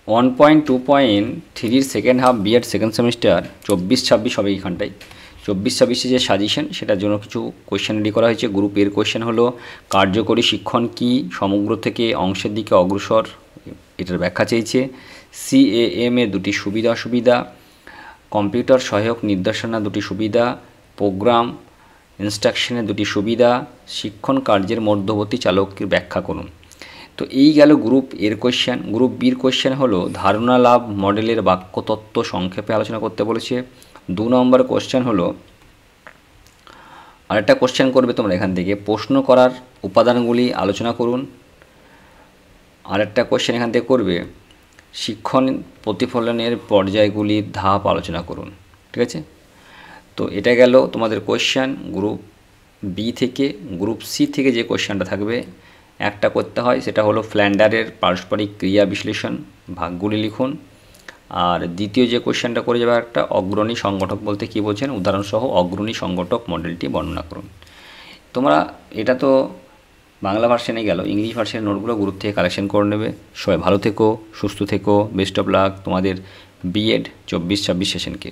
1.2.3 second half BEd second semester 24-26 হবে এইখানটায়। 24-26 যে সাজেশন সেটার জন্য কিছু কোয়েশ্চেন রেডি করা হয়েছে। গ্রুপ এর কোয়েশ্চেন হলো কার্যকরী শিক্ষণ কি, সমগ্র থেকে অংশের দিকে অগ্রসর, এটার ব্যাখ্যা চেয়েছে। CAM এর দুটি সুবিধা অসুবিধা, কম্পিউটার সহায়ক নির্দেশনা দুটি সুবিধা, প্রোগ্রাম ইনস্ট্রাকশনের দুটি সুবিধা, শিক্ষণ কার্যের মধ্যবর্তী চালকের ব্যাখ্যা করুন। তো এই গেল গ্রুপ এর কোয়েশ্চেন। গ্রুপ বির কোয়েশ্চেন হলো ধারণা লাভ মডেলের বাক্যতত্ত্ব সংক্ষেপে আলোচনা করতে বলেছে। 2 নম্বর কোয়েশ্চেন হলো, আরেকটা কোয়েশ্চেন করবে তোমরা এখান থেকে, প্রশ্ন করার উপাদানগুলি আলোচনা করুন। আরেকটা কোয়েশ্চেন এখান থেকে করবে, শিক্ষণ প্রতিফলনের পর্যায়গুলির ধাপ আলোচনা করুন। ঠিক আছে, তো এটা গেল তোমাদের কোয়েশ্চেন গ্রুপ বি থেকে। গ্রুপ সি থেকে যে কোয়েশ্চেনটা থাকবে একটা করতে হয়, সেটা হলো ফ্ল্যান্ডারের পারস্পরিক ক্রিয়া বিশ্লেষণ, ভাগগুলি লিখুন। আর দ্বিতীয় যে কোয়েশ্চেনটা করে যাবে একটা, অগ্রণী সংগঠক বলতে কী বোঝেন, উদাহরণসহ অগ্রণী সংগঠক মডেলটি বর্ণনা করুন। তোমরা এটা তো বাংলা ভার্সনে গেল, ইংলিশ ভার্সনের নোটগুলো গ্রুপ থেকে কালেকশন করে নেবে। সবাই ভালো থেকো, সুস্থ থেকো, বেস্ট অফ লাক তোমাদের বিএড 24-26 সেশনকে।